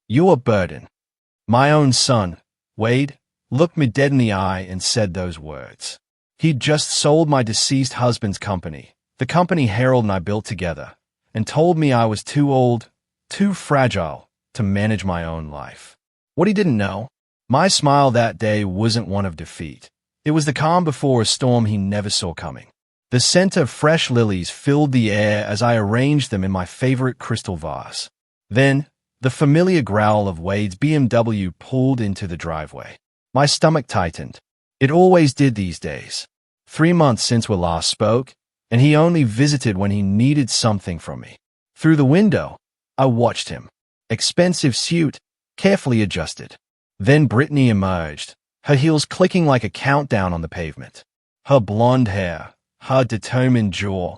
You're a burden. My own son, Wade, looked me dead in the eye and said those words. He'd just sold my deceased husband's company, the company Harold and I built together, and told me I was too old, too fragile to manage my own life. What he didn't know, my smile that day wasn't one of defeat. It was the calm before a storm he never saw coming. The scent of fresh lilies filled the air as I arranged them in my favorite crystal vase. Then, the familiar growl of Wade's BMW pulled into the driveway. My stomach tightened. It always did these days. 3 months since we last spoke, and he only visited when he needed something from me. Through the window, I watched him. Expensive suit, carefully adjusted. Then Brittany emerged, her heels clicking like a countdown on the pavement. Her blonde hair, her determined jaw.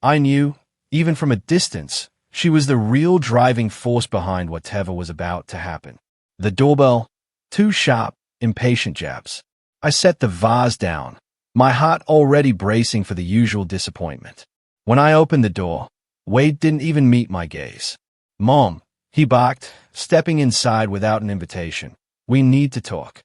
I knew, even from a distance, she was the real driving force behind whatever was about to happen. The doorbell, 2 sharp, impatient jabs. I set the vase down, my heart already bracing for the usual disappointment. When I opened the door, Wade didn't even meet my gaze. "Mom," he barked, stepping inside without an invitation. "We need to talk."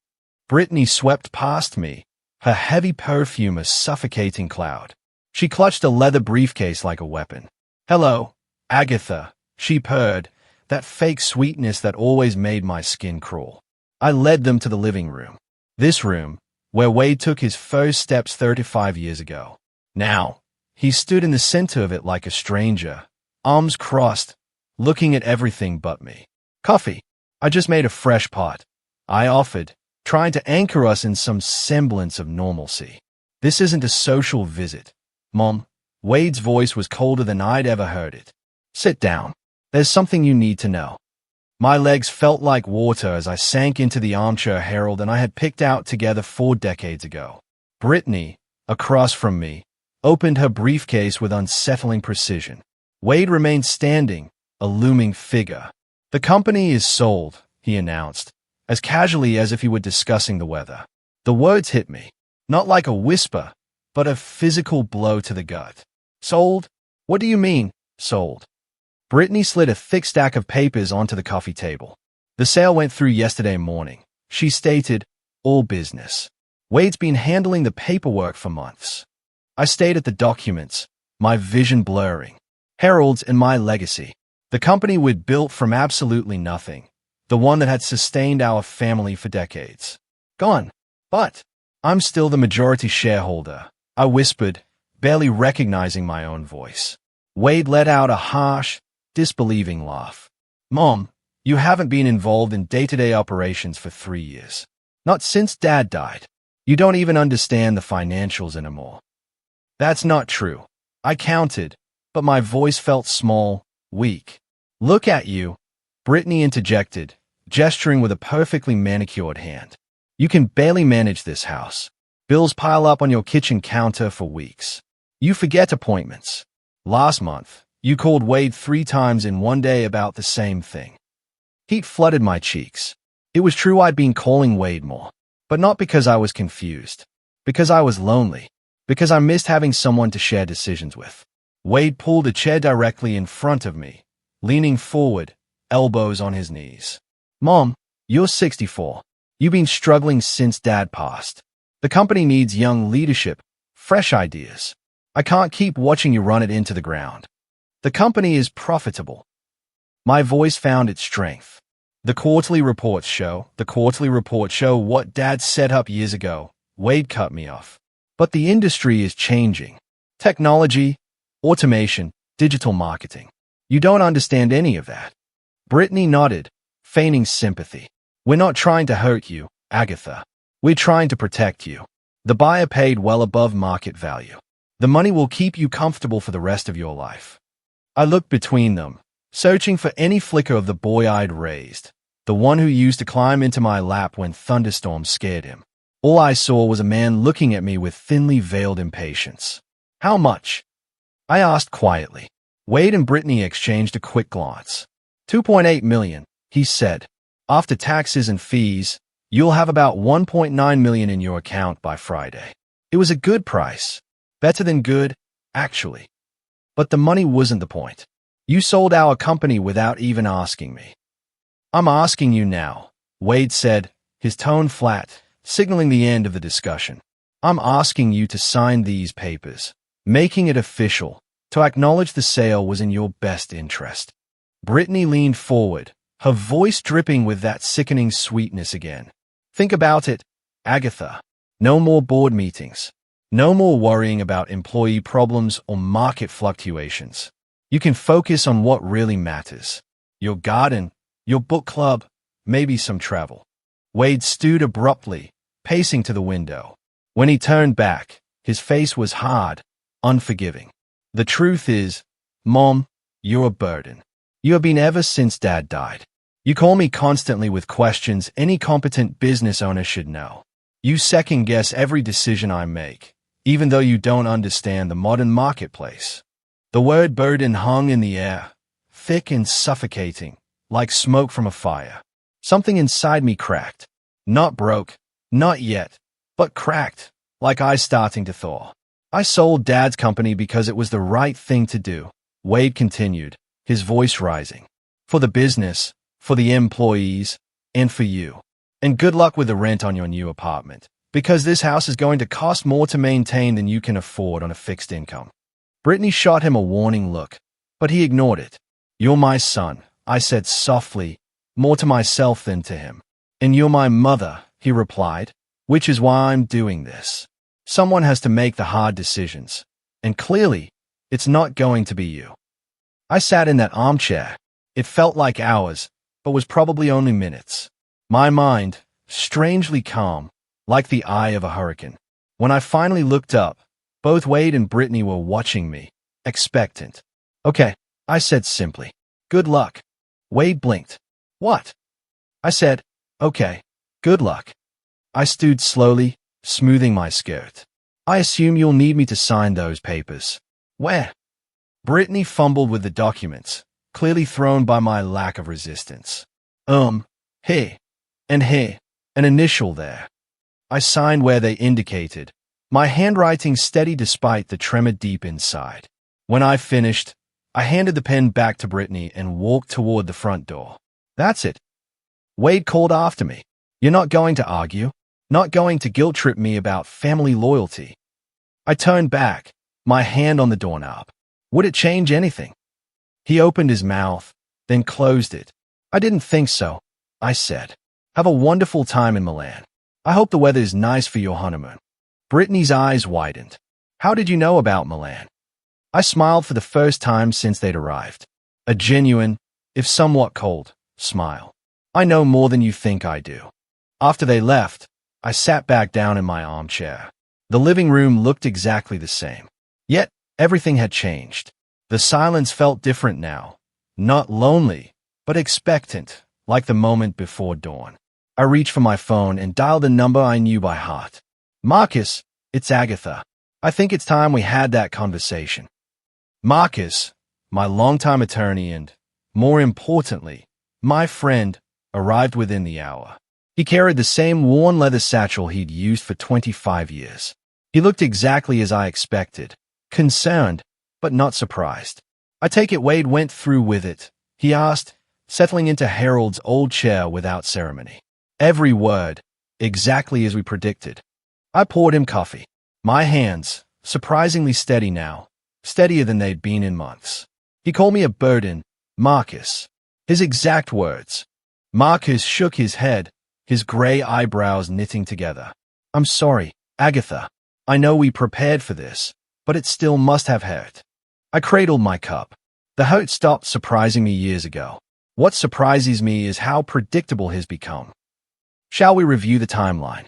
Brittany swept past me, her heavy perfume a suffocating cloud. She clutched a leather briefcase like a weapon. "Hello, Agatha," she purred, that fake sweetness that always made my skin crawl. I led them to the living room. This room, where Wade took his first steps 35 years ago. Now, he stood in the center of it like a stranger, arms crossed, looking at everything but me. "Coffee. I just made a fresh pot," I offered, trying to anchor us in some semblance of normalcy. "This isn't a social visit, Mom." Wade's voice was colder than I'd ever heard it. "Sit down. There's something you need to know." My legs felt like water as I sank into the armchair Harold and I had picked out together 4 decades ago. Brittany, across from me, opened her briefcase with unsettling precision. Wade remained standing, a looming figure. "The company is sold," he announced, as casually as if he were discussing the weather. The words hit me, not like a whisper, but a physical blow to the gut. "Sold? What do you mean, sold?" Brittany slid a thick stack of papers onto the coffee table. "The sale went through yesterday morning," she stated, "all business. Wade's been handling the paperwork for months." I stayed at the documents, my vision blurring. Harold's and my legacy. The company we'd built from absolutely nothing. The one that had sustained our family for decades. Gone. "But I'm still the majority shareholder," I whispered, barely recognizing my own voice. Wade let out a harsh, disbelieving laugh. "Mom, you haven't been involved in day-to-day operations for 3 years. Not since Dad died. You don't even understand the financials anymore." "That's not true." I countered, but my voice felt small, weak. "Look at you," Brittany interjected, gesturing with a perfectly manicured hand. "You can barely manage this house. Bills pile up on your kitchen counter for weeks. You forget appointments. Last month, you called Wade 3 times in one day about the same thing." Heat flooded my cheeks. It was true I'd been calling Wade more, but not because I was confused. Because I was lonely. Because I missed having someone to share decisions with. Wade pulled a chair directly in front of me, leaning forward, elbows on his knees. "Mom, you're 64. You've been struggling since Dad passed. The company needs young leadership, fresh ideas. I can't keep watching you run it into the ground. The company is profitable." My voice found its strength. The quarterly reports show what Dad set up years ago." Wade cut me off. "But the industry is changing. Technology, automation, digital marketing. You don't understand any of that." Brittany nodded, feigning sympathy. "We're not trying to hurt you, Agatha. We're trying to protect you. The buyer paid well above market value. The money will keep you comfortable for the rest of your life." I looked between them, searching for any flicker of the boy I'd raised, the one who used to climb into my lap when thunderstorms scared him. All I saw was a man looking at me with thinly veiled impatience. "How much?" I asked quietly. Wade and Brittany exchanged a quick glance. $2.8 million, he said. "After taxes and fees, you'll have about $1.9 million in your account by Friday." It was a good price. Better than good, actually. But the money wasn't the point. "You sold our company without even asking me." I'm asking you now, Wade said, his tone flat, signaling the end of the discussion. I'm asking you to sign these papers, making it official, to acknowledge the sale was in your best interest. Brittany leaned forward, her voice dripping with that sickening sweetness again. Think about it, Agatha. No more board meetings. No more worrying about employee problems or market fluctuations. You can focus on what really matters. Your garden, your book club, maybe some travel. Wade stood abruptly, pacing to the window. When he turned back, his face was hard, unforgiving. The truth is, Mom, you're a burden. You have been ever since Dad died. You call me constantly with questions any competent business owner should know. You second-guess every decision I make, even though you don't understand the modern marketplace. The word burden hung in the air, thick and suffocating, like smoke from a fire. Something inside me cracked. Not broke, not yet, but cracked, like ice starting to thaw. I sold Dad's company because it was the right thing to do, Wade continued, his voice rising. For the business, for the employees, and for you. And good luck with the rent on your new apartment, because this house is going to cost more to maintain than you can afford on a fixed income. Brittany shot him a warning look, but he ignored it. You're my son, I said softly, more to myself than to him. And you're my mother, he replied, which is why I'm doing this. Someone has to make the hard decisions, and clearly, it's not going to be you. I sat in that armchair. It felt like hours, but was probably only minutes. My mind, strangely calm, like the eye of a hurricane. When I finally looked up, both Wade and Brittany were watching me, expectant. Okay, I said simply. Good luck. Wade blinked. What? I said, okay, good luck. I stood slowly, smoothing my skirt. I assume you'll need me to sign those papers. Where? Brittany fumbled with the documents, clearly thrown by my lack of resistance. Here. And here. An initial there. I signed where they indicated, my handwriting steady despite the tremor deep inside. When I finished, I handed the pen back to Brittany and walked toward the front door. That's it. Wade called after me. You're not going to argue, not going to guilt-trip me about family loyalty. I turned back, my hand on the doorknob. Would it change anything? He opened his mouth, then closed it. I didn't think so, I said. Have a wonderful time in Milan. I hope the weather is nice for your honeymoon. Brittany's eyes widened. How did you know about Milan? I smiled for the first time since they'd arrived. A genuine, if somewhat cold, smile. I know more than you think I do. After they left, I sat back down in my armchair. The living room looked exactly the same. Yet, everything had changed. The silence felt different now. Not lonely, but expectant, like the moment before dawn. I reached for my phone and dialed a number I knew by heart. Marcus, it's Agatha. I think it's time we had that conversation. Marcus, my longtime attorney and, more importantly, my friend, arrived within the hour. He carried the same worn leather satchel he'd used for 25 years. He looked exactly as I expected, concerned, but not surprised. I take it Wade went through with it, he asked, settling into Harold's old chair without ceremony. Every word, exactly as we predicted. I poured him coffee. My hands, surprisingly steady now, steadier than they'd been in months. He called me a burden, Marcus. His exact words. Marcus shook his head, his gray eyebrows knitting together. I'm sorry, Agatha. I know we prepared for this, but it still must have hurt. I cradled my cup. The hurt stopped surprising me years ago. What surprises me is how predictable he's become. Shall we review the timeline?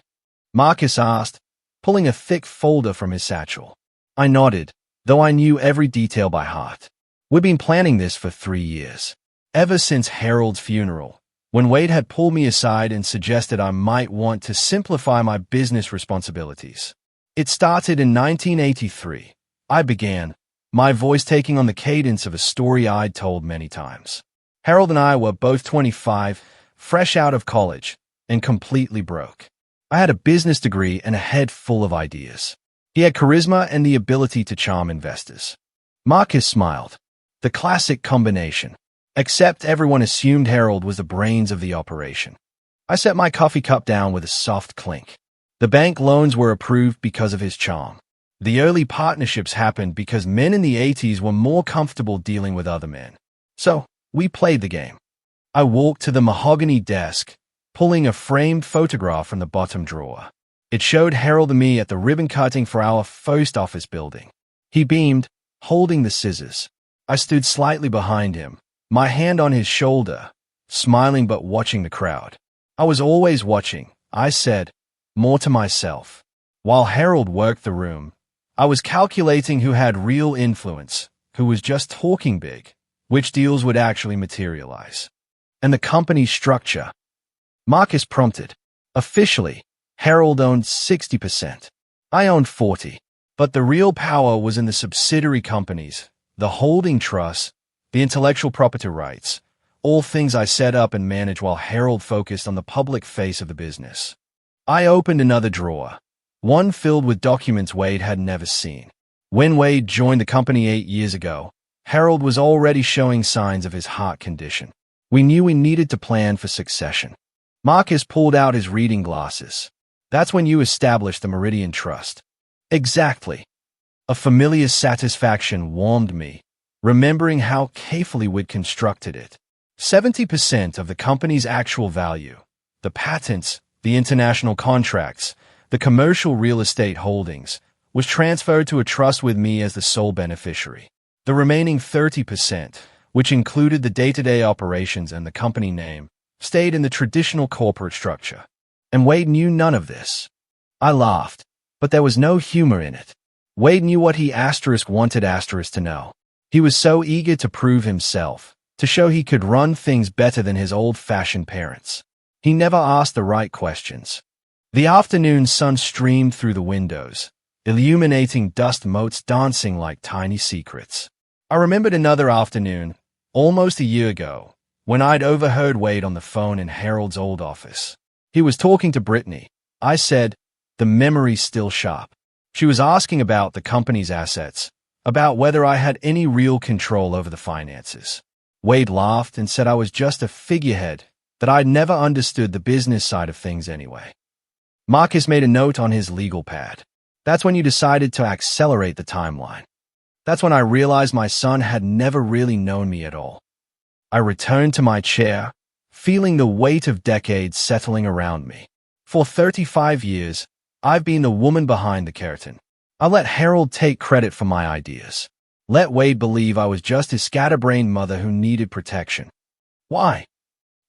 Marcus asked, pulling a thick folder from his satchel. I nodded, though I knew every detail by heart. We've been planning this for 3 years. Ever since Harold's funeral, when Wade had pulled me aside and suggested I might want to simplify my business responsibilities. It started in 1983. I began, my voice taking on the cadence of a story I'd told many times. Harold and I were both 25, fresh out of college, and completely broke. I had a business degree and a head full of ideas. He had charisma and the ability to charm investors. Marcus smiled. The classic combination. Except everyone assumed Harold was the brains of the operation. I set my coffee cup down with a soft clink. The bank loans were approved because of his charm. The early partnerships happened because men in the 80s were more comfortable dealing with other men. So, we played the game. I walked to the mahogany desk, pulling a framed photograph from the bottom drawer. It showed Harold and me at the ribbon cutting for our first office building. He beamed, holding the scissors. I stood slightly behind him, my hand on his shoulder, smiling but watching the crowd. I was always watching, I said, more to myself. While Harold worked the room, I was calculating who had real influence, who was just talking big, which deals would actually materialize. And the company's structure. Marcus prompted. Officially, Harold owned 60%. I owned 40%. But the real power was in the subsidiary companies, the holding trust, the intellectual property rights, all things I set up and managed while Harold focused on the public face of the business. I opened another drawer, one filled with documents Wade had never seen. When Wade joined the company 8 years ago, Harold was already showing signs of his heart condition. We knew we needed to plan for succession. Marcus pulled out his reading glasses. That's when you established the Meridian Trust. Exactly. A familiar satisfaction warmed me, remembering how carefully we'd constructed it. 70% of the company's actual value, the patents, the international contracts, the commercial real estate holdings, was transferred to a trust with me as the sole beneficiary. The remaining 30%, which included the day-to-day operations and the company name, stayed in the traditional corporate structure. And Wade knew none of this. I laughed, but there was no humor in it. Wade knew what he wanted to know. He was so eager to prove himself, to show he could run things better than his old-fashioned parents. He never asked the right questions. The afternoon sun streamed through the windows, illuminating dust motes dancing like tiny secrets. I remembered another afternoon, almost a year ago, when I'd overheard Wade on the phone in Harold's old office. He was talking to Brittany. I said, the memory's still sharp. She was asking about the company's assets, about whether I had any real control over the finances. Wade laughed and said I was just a figurehead, that I'd never understood the business side of things anyway. Marcus made a note on his legal pad. That's when you decided to accelerate the timeline. That's when I realized my son had never really known me at all. I returned to my chair, feeling the weight of decades settling around me. For 35 years, I've been the woman behind the curtain. I let Harold take credit for my ideas. Let Wade believe I was just his scatterbrained mother who needed protection. Why?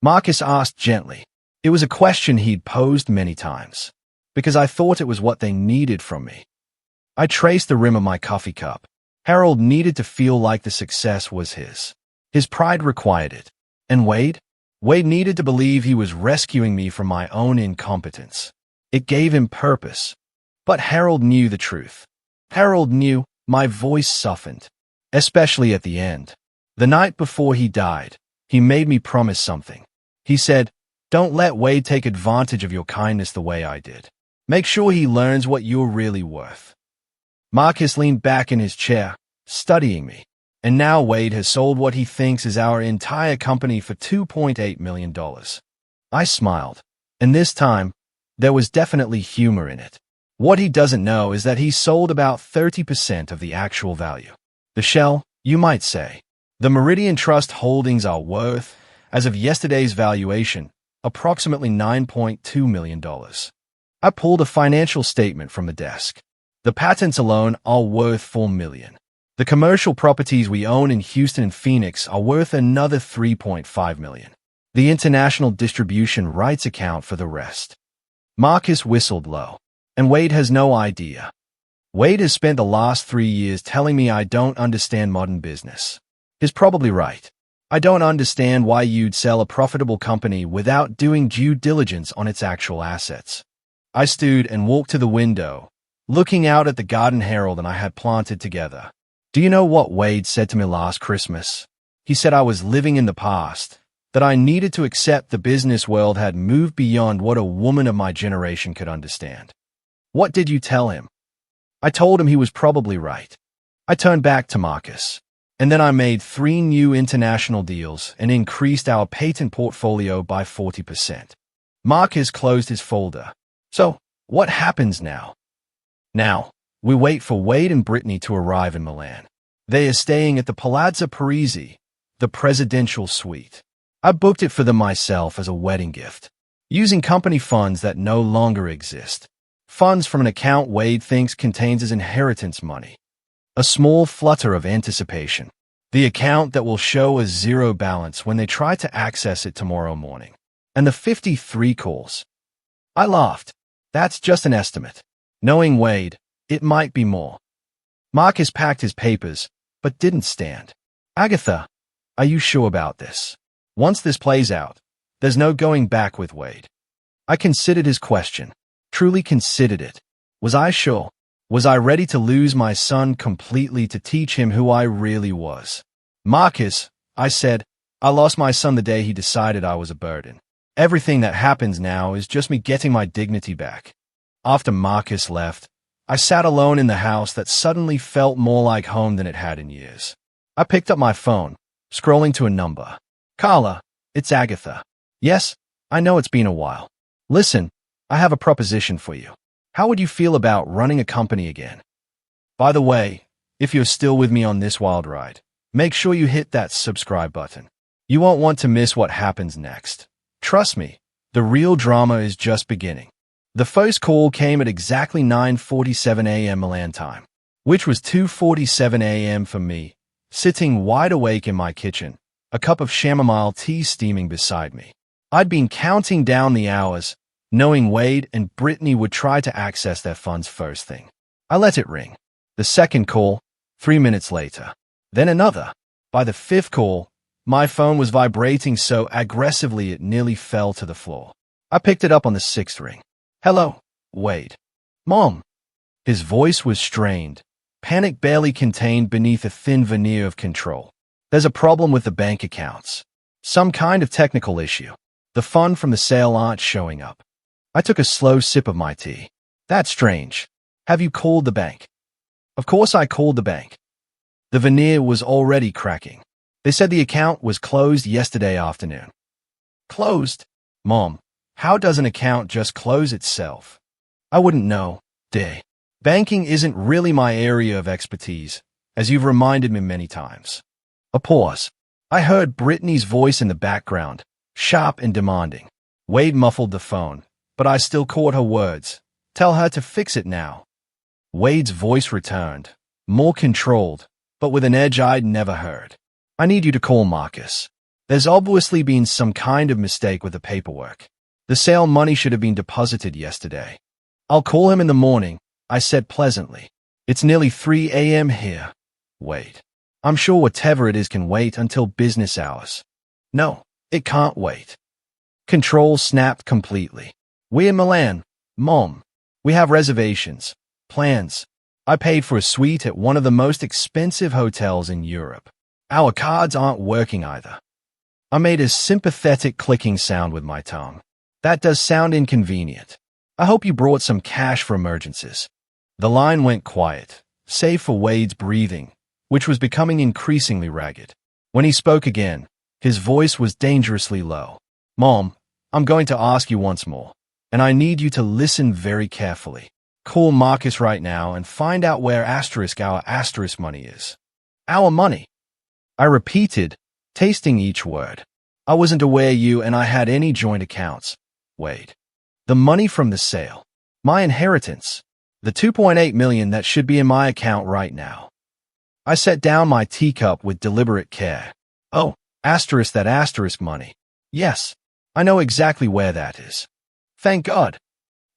Marcus asked gently. It was a question he'd posed many times. Because I thought it was what they needed from me. I traced the rim of my coffee cup. Harold needed to feel like the success was his. His pride required it. And Wade? Wade needed to believe he was rescuing me from my own incompetence. It gave him purpose. But Harold knew the truth. Harold knew. My voice softened. Especially at the end. The night before he died, he made me promise something. He said, don't let Wade take advantage of your kindness the way I did. Make sure he learns what you're really worth. Marcus leaned back in his chair, studying me. And now Wade has sold what he thinks is our entire company for $2.8 million. I smiled. And this time, there was definitely humor in it. What he doesn't know is that he sold about 30% of the actual value. The shell, you might say. The Meridian Trust holdings are worth, as of yesterday's valuation, approximately $9.2 million. I pulled a financial statement from the desk. The patents alone are worth $4 million. The commercial properties we own in Houston and Phoenix are worth another $3.5 million. The international distribution rights account for the rest. Marcus whistled low. And Wade has no idea. Wade has spent the last 3 years telling me I don't understand modern business. He's probably right. I don't understand why you'd sell a profitable company without doing due diligence on its actual assets. I stood and walked to the window, looking out at the garden Harold and I had planted together. Do you know what Wade said to me last Christmas? He said I was living in the past, that I needed to accept the business world had moved beyond what a woman of my generation could understand. What did you tell him? I told him he was probably right. I turned back to Marcus. And then I made 3 new international deals and increased our patent portfolio by 40%. Marcus closed his folder. So, what happens now? Now, we wait for Wade and Brittany to arrive in Milan. They are staying at the Palazzo Parisi, the presidential suite. I booked it for them myself as a wedding gift, using company funds that no longer exist. Funds from an account Wade thinks contains his inheritance money. A small flutter of anticipation. The account that will show a zero balance when they try to access it tomorrow morning. And the 53 calls. I laughed. That's just an estimate. Knowing Wade, it might be more. Marcus packed his papers, but didn't stand. Agatha, are you sure about this? Once this plays out, there's no going back with Wade. I considered his question. Truly considered it. Was I sure? Was I ready to lose my son completely to teach him who I really was? Marcus, I said, I lost my son the day he decided I was a burden. Everything that happens now is just me getting my dignity back. After Marcus left, I sat alone in the house that suddenly felt more like home than it had in years. I picked up my phone, scrolling to a number. Carla, it's Agatha. Yes, I know it's been a while. Listen, I have a proposition for you. How would you feel about running a company again? By the way, if you're still with me on this wild ride, make sure you hit that subscribe button. You won't want to miss what happens next. Trust me, the real drama is just beginning. The first call came at exactly 9:47 a.m. Milan time, which was 2:47 a.m. for me, sitting wide awake in my kitchen, a cup of chamomile tea steaming beside me. I'd been counting down the hours, knowing Wade and Brittany would try to access their funds first thing. I let it ring. The second call, 3 minutes later. Then another. By the fifth call, my phone was vibrating so aggressively it nearly fell to the floor. I picked it up on the sixth ring. Hello, Wade. Mom. His voice was strained, panic barely contained beneath a thin veneer of control. There's a problem with the bank accounts. Some kind of technical issue. The funds from the sale aren't showing up. I took a slow sip of my tea. That's strange. Have you called the bank? Of course I called the bank. The veneer was already cracking. They said the account was closed yesterday afternoon. Closed? Mom, how does an account just close itself? I wouldn't know, dear. Banking isn't really my area of expertise, as you've reminded me many times. A pause. I heard Brittany's voice in the background, sharp and demanding. Wade muffled the phone, but I still caught her words. Tell her to fix it now. Wade's voice returned, more controlled, but with an edge I'd never heard. I need you to call Marcus. There's obviously been some kind of mistake with the paperwork. The sale money should have been deposited yesterday. I'll call him in the morning, I said pleasantly. It's nearly 3 a.m. here. Wade. I'm sure whatever it is can wait until business hours. No, it can't wait. Control snapped completely. We're in Milan, Mom. We have reservations, plans. I paid for a suite at one of the most expensive hotels in Europe. Our cards aren't working either. I made a sympathetic clicking sound with my tongue. That does sound inconvenient. I hope you brought some cash for emergencies. The line went quiet, save for Wade's breathing, which was becoming increasingly ragged. When he spoke again, his voice was dangerously low. Mom, I'm going to ask you once more, and I need you to listen very carefully. Call Marcus right now and find out where our asterisk money is. Our money. I repeated, tasting each word. I wasn't aware you and I had any joint accounts. Wade. The money from the sale. My inheritance. The $2.8 million that should be in my account right now. I set down my teacup with deliberate care. Oh, that asterisk money. Yes, I know exactly where that is. Thank God.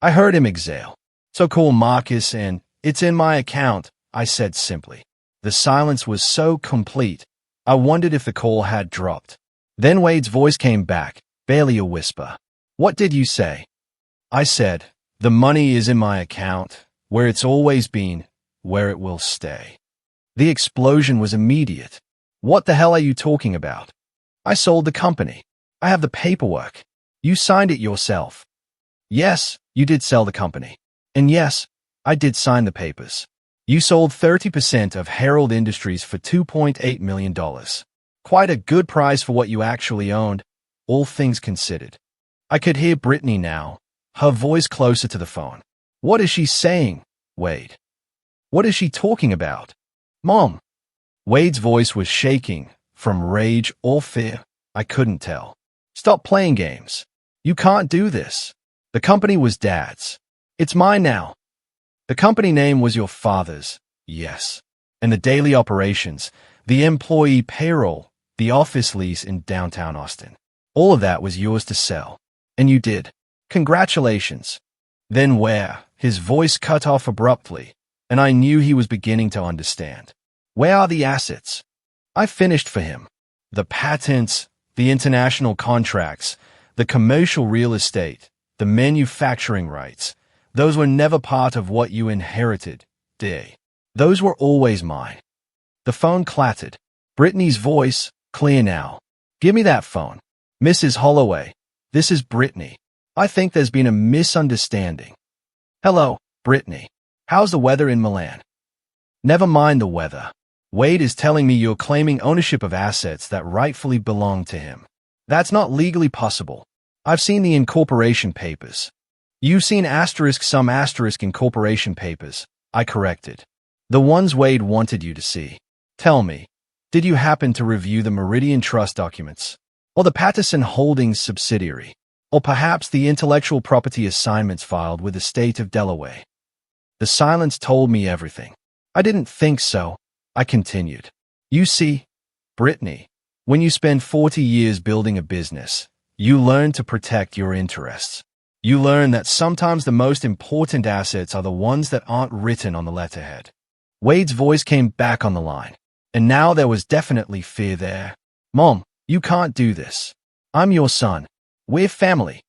I heard him exhale. So call Marcus and it's in my account, I said simply. The silence was so complete, I wondered if the call had dropped. Then Wade's voice came back, barely a whisper. What did you say? I said, the money is in my account, where it's always been, where it will stay. The explosion was immediate. What the hell are you talking about? I sold the company. I have the paperwork. You signed it yourself. Yes, you did sell the company. And yes, I did sign the papers. You sold 30% of Herald Industries for $2.8 million. Quite a good price for what you actually owned, all things considered. I could hear Brittany now, her voice closer to the phone. What is she saying, Wade? What is she talking about? Mom. Wade's voice was shaking, from rage or fear. I couldn't tell. Stop playing games. You can't do this. The company was Dad's. It's mine now. The company name was your father's, yes. And the daily operations, the employee payroll, the office lease in downtown Austin. All of that was yours to sell. And you did. Congratulations. Then where? His voice cut off abruptly, and I knew he was beginning to understand. Where are the assets? I finished for him. The patents, the international contracts, the commercial real estate, the manufacturing rights. Those were never part of what you inherited, Day. Those were always mine. The phone clattered. Brittany's voice, clear now. Give me that phone. Mrs. Holloway, this is Brittany. I think there's been a misunderstanding. Hello, Brittany. How's the weather in Milan? Never mind the weather. Wade is telling me you're claiming ownership of assets that rightfully belong to him. That's not legally possible. I've seen the incorporation papers. You've seen some incorporation papers, I corrected. The ones Wade wanted you to see. Tell me, did you happen to review the Meridian Trust documents? Or the Patterson Holdings subsidiary? Or perhaps the intellectual property assignments filed with the state of Delaware? The silence told me everything. I didn't think so, I continued. You see, Brittany, when you spend 40 years building a business, you learn to protect your interests. You learn that sometimes the most important assets are the ones that aren't written on the letterhead. Wade's voice came back on the line, and now there was definitely fear there. Mom, you can't do this. I'm your son. We're family.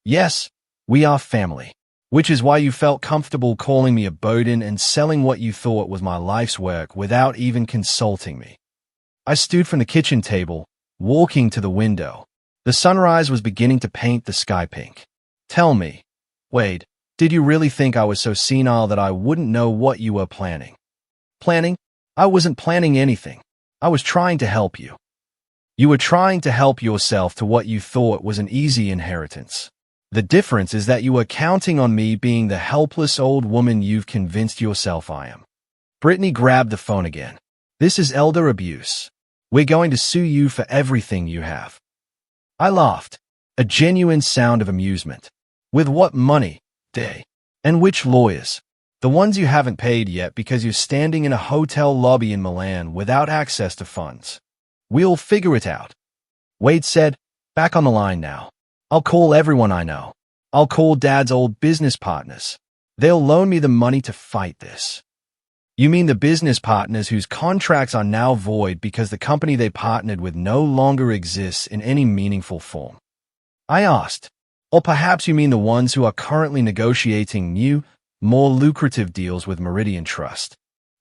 Yes, we are family. Which is why you felt comfortable calling me a burden and selling what you thought was my life's work without even consulting me. I stood from the kitchen table, walking to the window. The sunrise was beginning to paint the sky pink. Tell me, Wade, did you really think I was so senile that I wouldn't know what you were planning? Planning? I wasn't planning anything. I was trying to help you. You were trying to help yourself to what you thought was an easy inheritance. The difference is that you were counting on me being the helpless old woman you've convinced yourself I am. Brittany grabbed the phone again. This is elder abuse. We're going to sue you for everything you have. I laughed, a genuine sound of amusement. With what money, Day? And which lawyers? The ones you haven't paid yet because you're standing in a hotel lobby in Milan without access to funds. We'll figure it out. Wade said, back on the line now. I'll call everyone I know. I'll call Dad's old business partners. They'll loan me the money to fight this. You mean the business partners whose contracts are now void because the company they partnered with no longer exists in any meaningful form? I asked. Or perhaps you mean the ones who are currently negotiating new, more lucrative deals with Meridian Trust.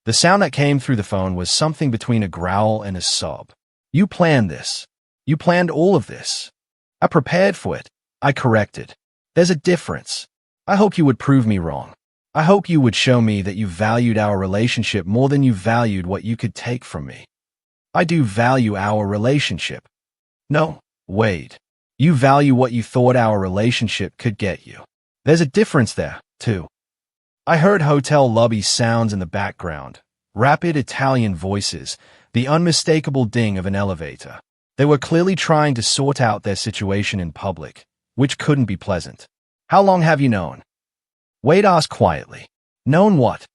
The sound that came through the phone was something between a growl and a sob. You planned this. You planned all of this. I prepared for it. I corrected. There's a difference. I hope you would prove me wrong. I hope you would show me that you valued our relationship more than you valued what you could take from me. I do value our relationship. No, Wade. You value what you thought our relationship could get you. There's a difference there, too. I heard hotel lobby sounds in the background, rapid Italian voices, the unmistakable ding of an elevator. They were clearly trying to sort out their situation in public, which couldn't be pleasant. How long have you known? Wade asked quietly. Known what?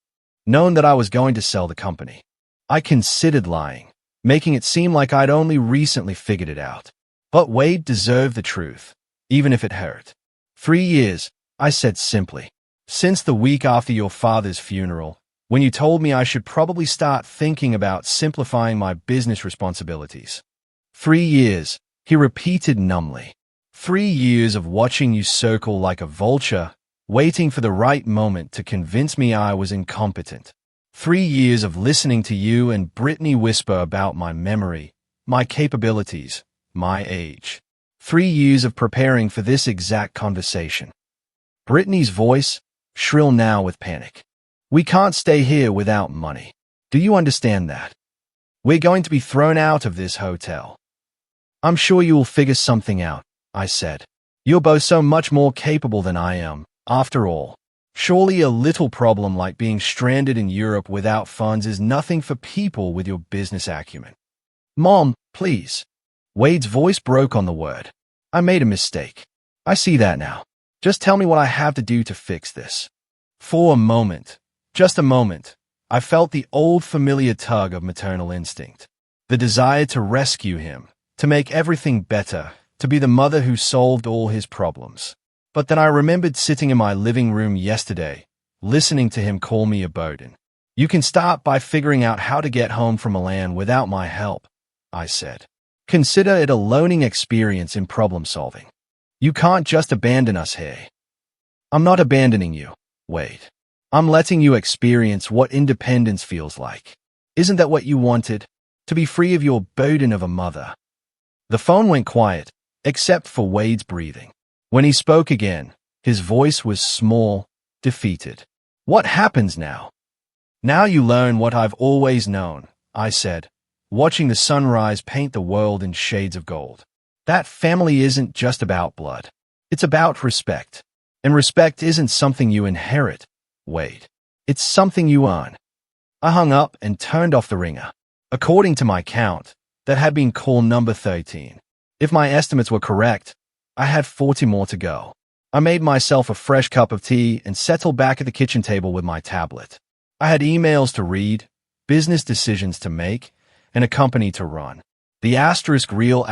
Known that I was going to sell the company. I considered lying, making it seem like I'd only recently figured it out. But Wade deserved the truth, even if it hurt. 3 years, I said simply. Since the week after your father's funeral, when you told me I should probably start thinking about simplifying my business responsibilities. 3 years, he repeated numbly. 3 years of watching you circle like a vulture, waiting for the right moment to convince me I was incompetent. 3 years of listening to you and Brittany whisper about my memory, my capabilities, my age. 3 years of preparing for this exact conversation. Brittany's voice, shrill now with panic. We can't stay here without money. Do you understand that? We're going to be thrown out of this hotel. I'm sure you will figure something out, I said. You're both so much more capable than I am, after all. Surely a little problem like being stranded in Europe without funds is nothing for people with your business acumen. Mom, please. Wade's voice broke on the word. I made a mistake. I see that now. Just tell me what I have to do to fix this. For a moment, just a moment, I felt the old familiar tug of maternal instinct. The desire to rescue him, to make everything better, to be the mother who solved all his problems. But then I remembered sitting in my living room yesterday, listening to him call me a burden. You can start by figuring out how to get home from Milan without my help, I said. Consider it a learning experience in problem solving. You can't just abandon us here. I'm not abandoning you, Wade. I'm letting you experience what independence feels like. Isn't that what you wanted? To be free of your burden of a mother. The phone went quiet, except for Wade's breathing. When he spoke again, his voice was small, defeated. What happens now? Now you learn what I've always known, I said, watching the sunrise paint the world in shades of gold. That family isn't just about blood. It's about respect. And respect isn't something you inherit, Wade. It's something you earn. I hung up and turned off the ringer. According to my count, that had been call number 13. If my estimates were correct, I had 40 more to go. I made myself a fresh cup of tea and settled back at the kitchen table with my tablet. I had emails to read, business decisions to make, and a company to run. The real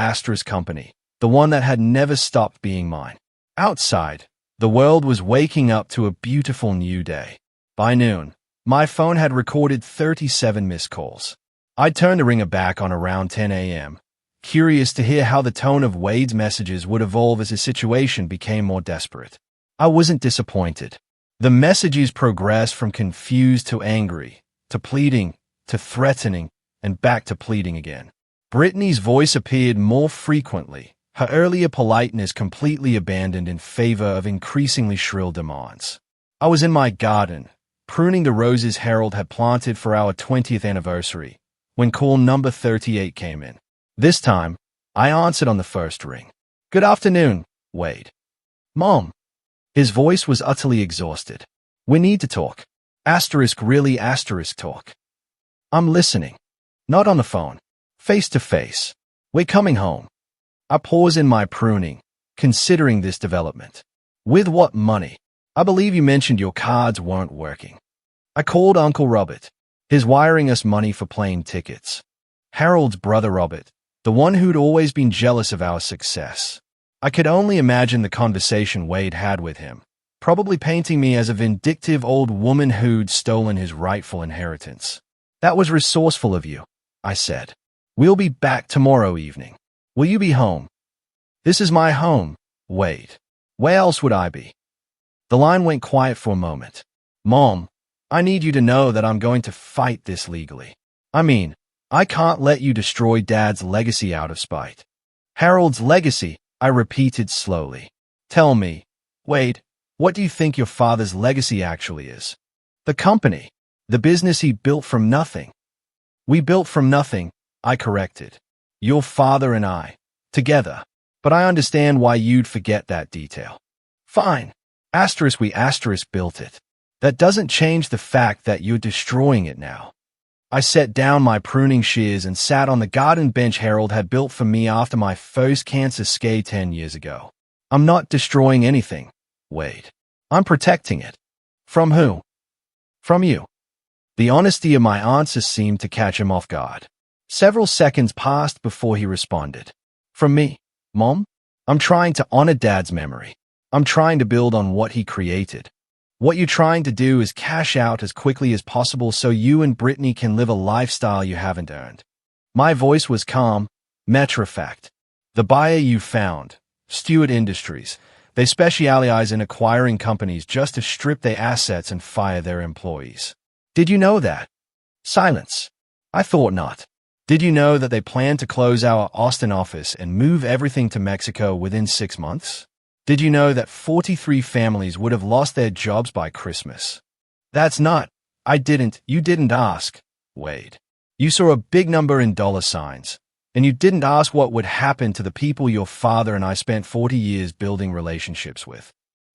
company, the one that had never stopped being mine. Outside, the world was waking up to a beautiful new day. By noon, my phone had recorded 37 missed calls. I turned the ringer back on around 10 a.m., curious to hear how the tone of Wade's messages would evolve as his situation became more desperate. I wasn't disappointed. The messages progressed from confused to angry, to pleading, to threatening, and back to pleading again. Brittany's voice appeared more frequently, her earlier politeness completely abandoned in favor of increasingly shrill demands. I was in my garden, pruning the roses Harold had planted for our 20th anniversary, when call number 38 came in. This time, I answered on the first ring. Good afternoon, Wade. Mom. His voice was utterly exhausted. We need to talk. Really talk. I'm listening. Not on the phone. Face to face. We're coming home. I pause in my pruning, considering this development. With what money? I believe you mentioned your cards weren't working. I called Uncle Robert. He's wiring us money for plane tickets. Harold's brother Robert, the one who'd always been jealous of our success. I could only imagine the conversation Wade had with him, probably painting me as a vindictive old woman who'd stolen his rightful inheritance. That was resourceful of you, I said. We'll be back tomorrow evening. Will you be home? This is my home, Wade. Where else would I be? The line went quiet for a moment. Mom, I need you to know that I'm going to fight this legally. I can't let you destroy Dad's legacy out of spite. Harold's legacy, I repeated slowly. Tell me, Wade, what do you think your father's legacy actually is? The company, the business he built from nothing. We built from nothing, I corrected. Your father and I, together. But I understand why you'd forget that detail. Fine. We built it. That doesn't change the fact that you're destroying it now. I set down my pruning shears and sat on the garden bench Harold had built for me after my first cancer scare 10 years ago. I'm not destroying anything, Wade. I'm protecting it. From who? From you. The honesty of my answer seemed to catch him off guard. Several seconds passed before he responded. From me, Mom? I'm trying to honor Dad's memory. I'm trying to build on what he created. What you're trying to do is cash out as quickly as possible so you and Brittany can live a lifestyle you haven't earned. My voice was calm, matter of fact. The buyer you found, Stewart Industries, they specialize in acquiring companies just to strip their assets and fire their employees. Did you know that? Silence. I thought not. Did you know that they plan to close our Austin office and move everything to Mexico within 6 months? Did you know that 43 families would have lost their jobs by Christmas? That's not, You didn't ask, Wade. You saw a big number in dollar signs, and you didn't ask what would happen to the people your father and I spent 40 years building relationships with.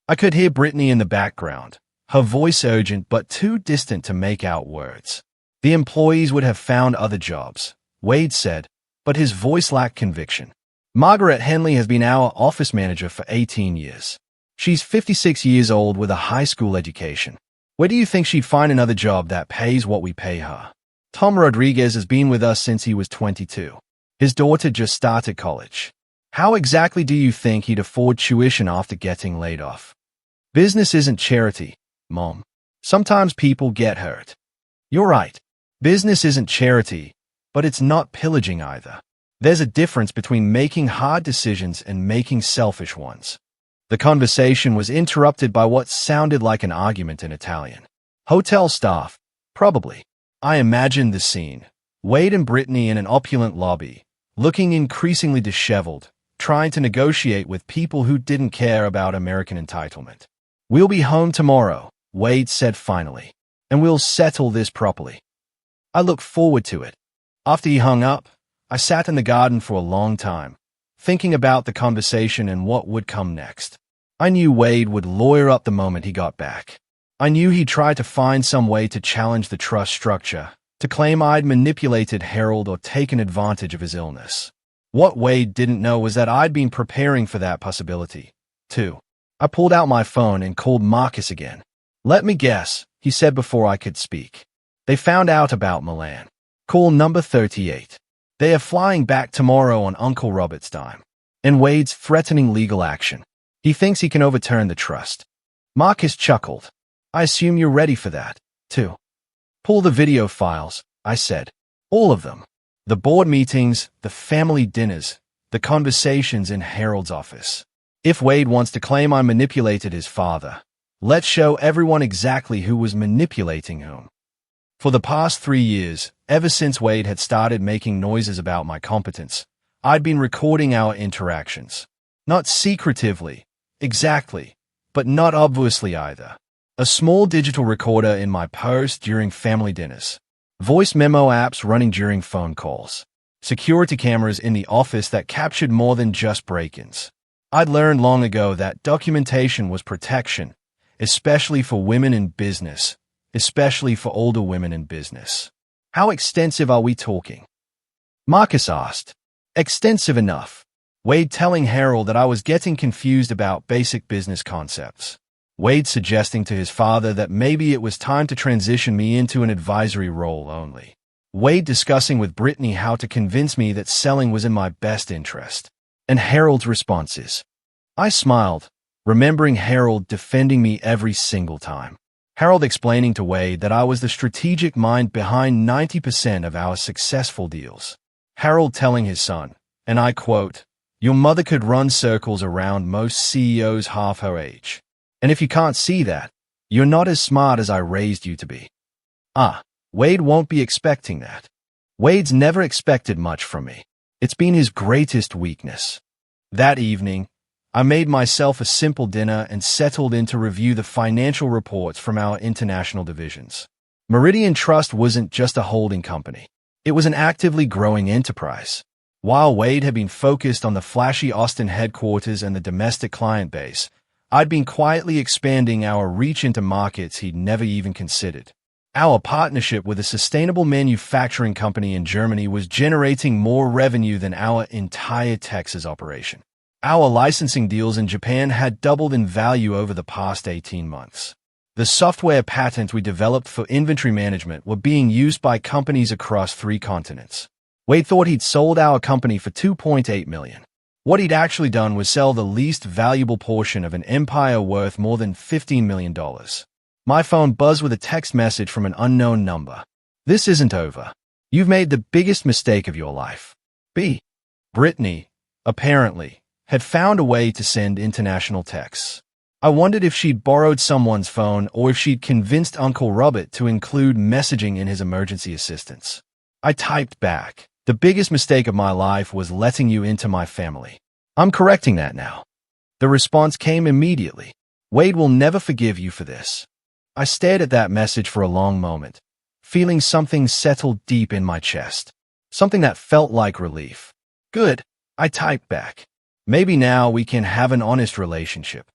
I could hear Brittany in the background, her voice urgent but too distant to make out words. The employees would have found other jobs, Wade said, but his voice lacked conviction. Margaret Henley has been our office manager for 18 years. She's 56 years old with a high school education. Where do you think she'd find another job that pays what we pay her? Tom Rodriguez has been with us since he was 22. His daughter just started college. How exactly do you think he'd afford tuition after getting laid off? Business isn't charity, Mom. Sometimes people get hurt. You're right. Business isn't charity, but it's not pillaging either. There's a difference between making hard decisions and making selfish ones. The conversation was interrupted by what sounded like an argument in Italian. Hotel staff, probably. I imagined the scene. Wade and Brittany in an opulent lobby, looking increasingly disheveled, trying to negotiate with people who didn't care about American entitlement. We'll be home tomorrow, Wade said finally, and we'll settle this properly. I look forward to it. After he hung up, I sat in the garden for a long time, thinking about the conversation and what would come next. I knew Wade would lawyer up the moment he got back. I knew he'd try to find some way to challenge the trust structure, to claim I'd manipulated Harold or taken advantage of his illness. What Wade didn't know was that I'd been preparing for that possibility, too. I pulled out my phone and called Marcus again. Let me guess, he said before I could speak. They found out about Milan. Call number 38. They are flying back tomorrow on Uncle Robert's dime. And Wade's threatening legal action. He thinks he can overturn the trust. Marcus chuckled. I assume you're ready for that, too. Pull the video files, I said. All of them. The board meetings, the family dinners, the conversations in Harold's office. If Wade wants to claim I manipulated his father, let's show everyone exactly who was manipulating whom. For the past 3 years, ever since Wade had started making noises about my competence, I'd been recording our interactions. Not secretively, exactly, but not obviously either. A small digital recorder in my purse during family dinners. Voice memo apps running during phone calls. Security cameras in the office that captured more than just break-ins. I'd learned long ago that documentation was protection, especially for women in business, especially for older women in business. How extensive are we talking? Marcus asked. Extensive enough. Wade telling Harold that I was getting confused about basic business concepts. Wade suggesting to his father that maybe it was time to transition me into an advisory role only. Wade discussing with Brittany how to convince me that selling was in my best interest. And Harold's responses. I smiled, remembering Harold defending me every single time. Harold explaining to Wade that I was the strategic mind behind 90% of our successful deals. Harold telling his son, and I quote, "Your mother could run circles around most CEOs half her age. And if you can't see that, you're not as smart as I raised you to be." Wade won't be expecting that. Wade's never expected much from me. It's been his greatest weakness. That evening, I made myself a simple dinner and settled in to review the financial reports from our international divisions. Meridian Trust wasn't just a holding company. It was an actively growing enterprise. While Wade had been focused on the flashy Austin headquarters and the domestic client base, I'd been quietly expanding our reach into markets he'd never even considered. Our partnership with a sustainable manufacturing company in Germany was generating more revenue than our entire Texas operation. Our licensing deals in Japan had doubled in value over the past 18 months. The software patents we developed for inventory management were being used by companies across 3 continents. Wade thought he'd sold our company for $2.8 million. What he'd actually done was sell the least valuable portion of an empire worth more than $15 million. My phone buzzed with a text message from an unknown number. "This isn't over. You've made the biggest mistake of your life." Brittany, apparently, had found a way to send international texts. I wondered if she'd borrowed someone's phone or if she'd convinced Uncle Robert to include messaging in his emergency assistance. I typed back, "The biggest mistake of my life was letting you into my family. I'm correcting that now." The response came immediately. "Wade will never forgive you for this." I stared at that message for a long moment, feeling something settle deep in my chest. Something that felt like relief. Good, I typed back. Maybe now we can have an honest relationship.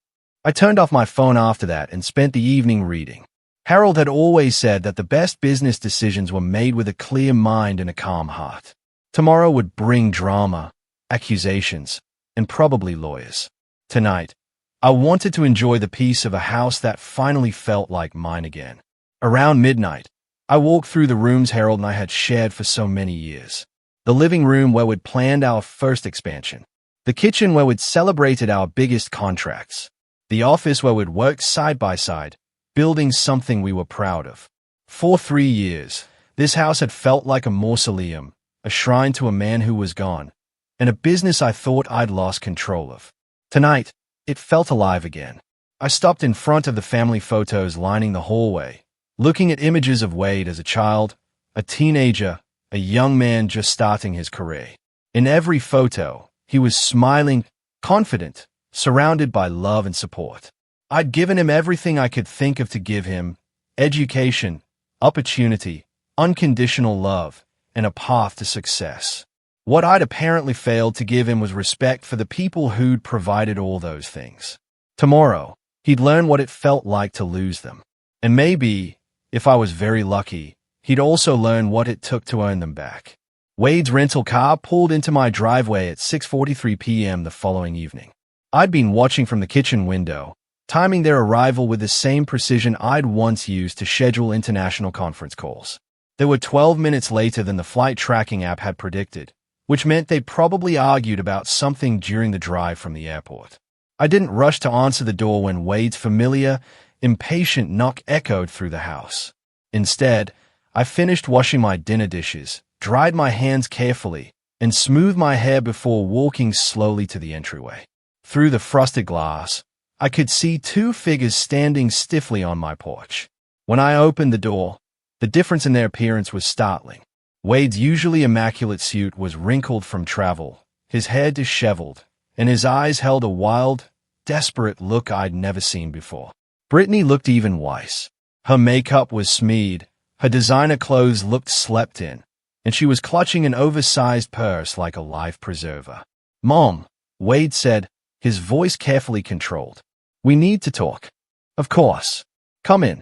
I turned off my phone after that and spent the evening reading. Harold had always said that the best business decisions were made with a clear mind and a calm heart. Tomorrow would bring drama, accusations, and probably lawyers. Tonight, I wanted to enjoy the peace of a house that finally felt like mine again. Around midnight, I walked through the rooms Harold and I had shared for so many years. The living room where we'd planned our first expansion. The kitchen where we'd celebrated our biggest contracts. The office where we'd worked side by side, building something we were proud of. For 3 years, this house had felt like a mausoleum, a shrine to a man who was gone, and a business I thought I'd lost control of. Tonight, it felt alive again. I stopped in front of the family photos lining the hallway, looking at images of Wade as a child, a teenager, a young man just starting his career. In every photo, he was smiling, confident, surrounded by love and support. I'd given him everything I could think of to give him: education, opportunity, unconditional love, and a path to success. What I'd apparently failed to give him was respect for the people who'd provided all those things. Tomorrow, he'd learn what it felt like to lose them. And maybe, if I was very lucky, he'd also learn what it took to earn them back. Wade's rental car pulled into my driveway at 6:43 p.m. the following evening. I'd been watching from the kitchen window, timing their arrival with the same precision I'd once used to schedule international conference calls. They were 12 minutes later than the flight tracking app had predicted, which meant they'd probably argued about something during the drive from the airport. I didn't rush to answer the door when Wade's familiar, impatient knock echoed through the house. Instead, I finished washing my dinner dishes, dried my hands carefully, and smoothed my hair before walking slowly to the entryway. Through the frosted glass, I could see 2 figures standing stiffly on my porch. When I opened the door, the difference in their appearance was startling. Wade's usually immaculate suit was wrinkled from travel, his hair disheveled, and his eyes held a wild, desperate look I'd never seen before. Brittany looked even worse. Her makeup was smeared, her designer clothes looked slept in, and she was clutching an oversized purse like a life preserver. "Mom," Wade said, his voice carefully controlled. "We need to talk." "Of course. Come in."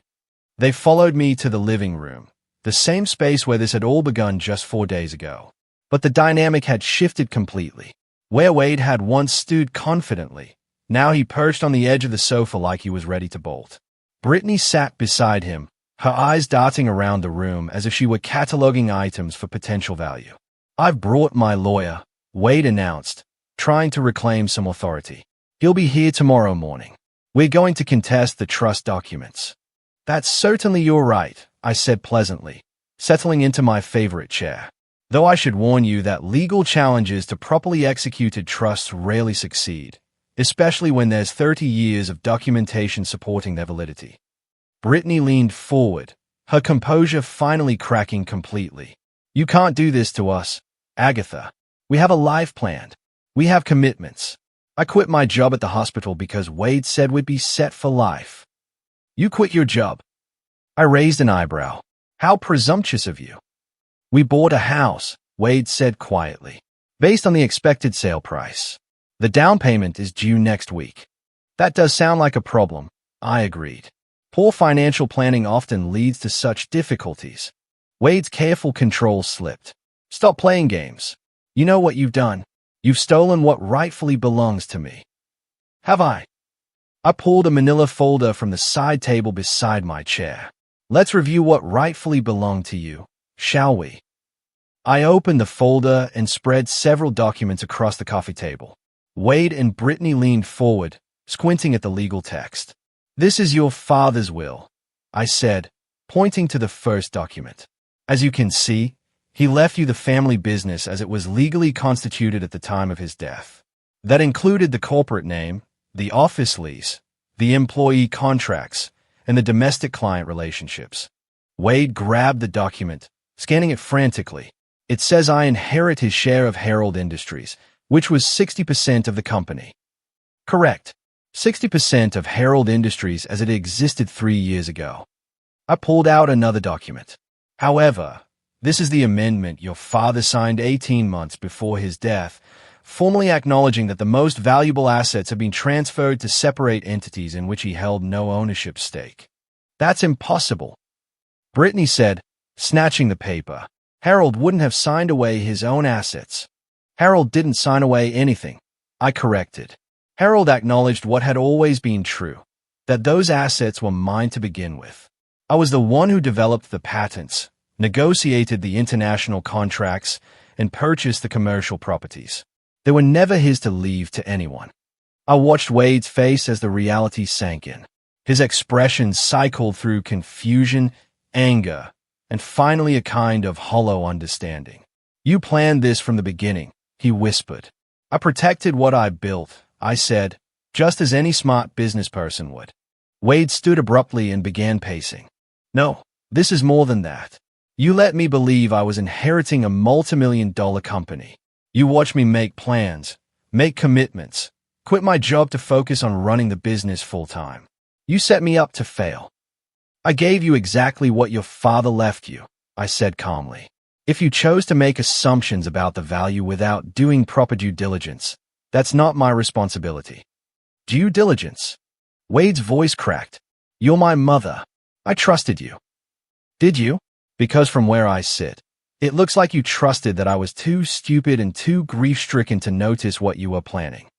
They followed me to the living room, the same space where this had all begun just 4 days ago. But the dynamic had shifted completely. Where Wade had once stood confidently, now he perched on the edge of the sofa like he was ready to bolt. Brittany sat beside him, her eyes darting around the room as if she were cataloging items for potential value. "I've brought my lawyer," Wade announced, trying to reclaim some authority. "He'll be here tomorrow morning. We're going to contest the trust documents." "That's certainly your right," I said pleasantly, settling into my favorite chair. Though I should warn you that legal challenges to properly executed trusts rarely succeed, especially when there's 30 years of documentation supporting their validity. Brittany leaned forward, her composure finally cracking completely. "You can't do this to us, Agatha. We have a life planned. We have commitments. I quit my job at the hospital because Wade said we'd be set for life." "You quit your job?" I raised an eyebrow. "How presumptuous of you." "We bought a house," Wade said quietly, "based on the expected sale price. The down payment is due next week." "That does sound like a problem," I agreed. "Poor financial planning often leads to such difficulties." Wade's careful control slipped. "Stop playing games. You know what you've done. You've stolen what rightfully belongs to me." "Have I?" I pulled a manila folder from the side table beside my chair. "Let's review what rightfully belonged to you, shall we?" I opened the folder and spread several documents across the coffee table. Wade and Brittany leaned forward, squinting at the legal text. "This is your father's will," I said, pointing to the first document. "As you can see, he left you the family business as it was legally constituted at the time of his death. That included the corporate name, the office lease, the employee contracts, and the domestic client relationships." Wade grabbed the document, scanning it frantically. "It says I inherit his share of Herald Industries, which was 60% of the company." "Correct. 60% of Herald Industries as it existed 3 years ago. I pulled out another document. However, this is the amendment your father signed 18 months before his death, formally acknowledging that the most valuable assets have been transferred to separate entities in which he held no ownership stake. That's impossible, Brittany said, snatching the paper. Harold wouldn't have signed away his own assets. Harold didn't sign away anything, I corrected. Harold acknowledged what had always been true, that those assets were mine to begin with. I was the one who developed the patents, negotiated the international contracts, and purchased the commercial properties. They were never his to leave to anyone. I watched Wade's face as the reality sank in. His expression cycled through confusion, anger, and finally a kind of hollow understanding. You planned this from the beginning, he whispered. I protected what I built, I said, just as any smart business person would. Wade stood abruptly and began pacing. No, this is more than that. You let me believe I was inheriting a multi-million-dollar company. You watched me make plans, make commitments, quit my job to focus on running the business full-time. You set me up to fail. I gave you exactly what your father left you, I said calmly. If you chose to make assumptions about the value without doing proper due diligence, that's not my responsibility. Due diligence? Wade's voice cracked. You're my mother. I trusted you. Did you? Because from where I sit, it looks like you trusted that I was too stupid and too grief-stricken to notice what you were planning.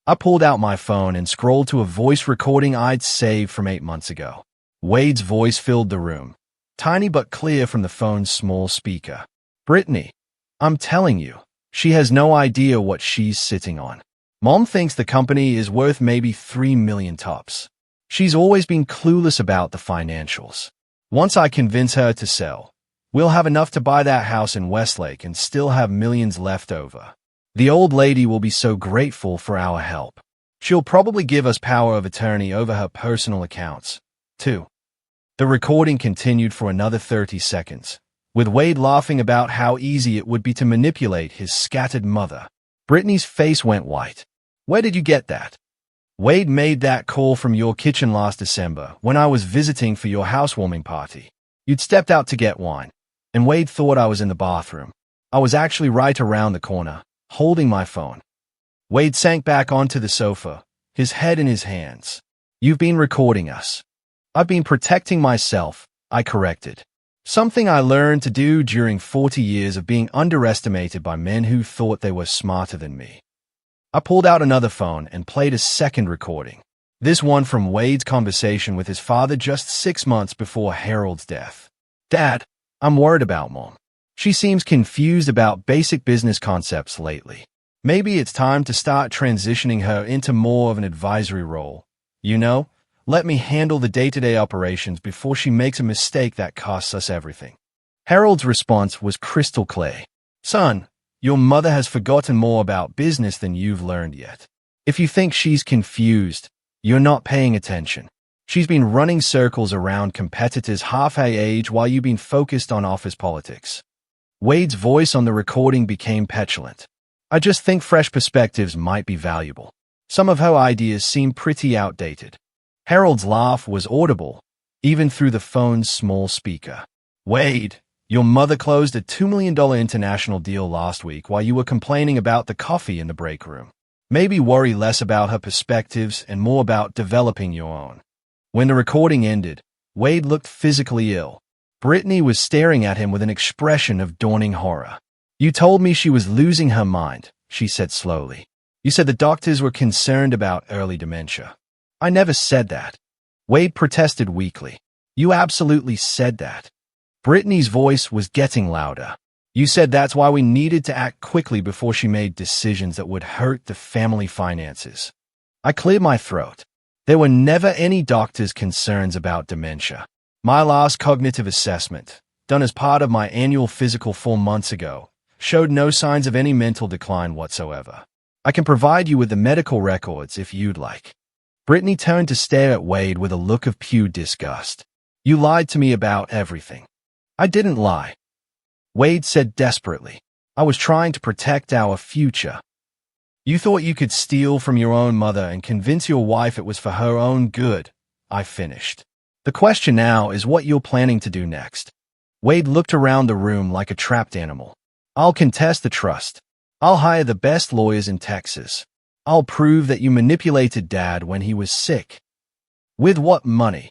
I pulled out my phone and scrolled to a voice recording I'd saved from 8 months ago. Wade's voice filled the room, tiny but clear from the phone's small speaker. Brittany, I'm telling you, she has no idea what she's sitting on. Mom thinks the company is worth maybe $3 million tops. She's always been clueless about the financials. Once I convince her to sell, we'll have enough to buy that house in Westlake and still have millions left over. The old lady will be so grateful for our help. She'll probably give us power of attorney over her personal accounts, too. The recording continued for another 30 seconds, with Wade laughing about how easy it would be to manipulate his scattered mother. Brittany's face went white. Where did you get that? Wade made that call from your kitchen last December when I was visiting for your housewarming party. You'd stepped out to get wine, and Wade thought I was in the bathroom. I was actually right around the corner, holding my phone. Wade sank back onto the sofa, his head in his hands. You've been recording us. I've been protecting myself, I corrected. Something I learned to do during 40 years of being underestimated by men who thought they were smarter than me. I pulled out another phone and played a second recording. This one from Wade's conversation with his father just 6 months before Harold's death. Dad, I'm worried about Mom. She seems confused about basic business concepts lately. Maybe it's time to start transitioning her into more of an advisory role. You know, let me handle the day-to-day operations before she makes a mistake that costs us everything. Harold's response was crystal clear. Son, your mother has forgotten more about business than you've learned yet. If you think she's confused, you're not paying attention. She's been running circles around competitors half her age while you've been focused on office politics. Wade's voice on the recording became petulant. I just think fresh perspectives might be valuable. Some of her ideas seem pretty outdated. Harold's laugh was audible, even through the phone's small speaker. Wade, your mother closed a $2 million international deal last week while you were complaining about the coffee in the break room. Maybe worry less about her perspectives and more about developing your own. When the recording ended, Wade looked physically ill. Brittany was staring at him with an expression of dawning horror. You told me she was losing her mind, she said slowly. You said the doctors were concerned about early dementia. I never said that. Wade protested weakly. You absolutely said that. Brittany's voice was getting louder. You said that's why we needed to act quickly before she made decisions that would hurt the family finances. I cleared my throat. There were never any doctor's concerns about dementia. My last cognitive assessment, done as part of my annual physical 4 months ago, showed no signs of any mental decline whatsoever. I can provide you with the medical records if you'd like. Brittany turned to stare at Wade with a look of pure disgust. You lied to me about everything. I didn't lie. Wade said desperately. I was trying to protect our future. You thought you could steal from your own mother and convince your wife it was for her own good, I finished. The question now is what you're planning to do next. Wade looked around the room like a trapped animal. I'll contest the trust. I'll hire the best lawyers in Texas. I'll prove that you manipulated Dad when he was sick. With what money?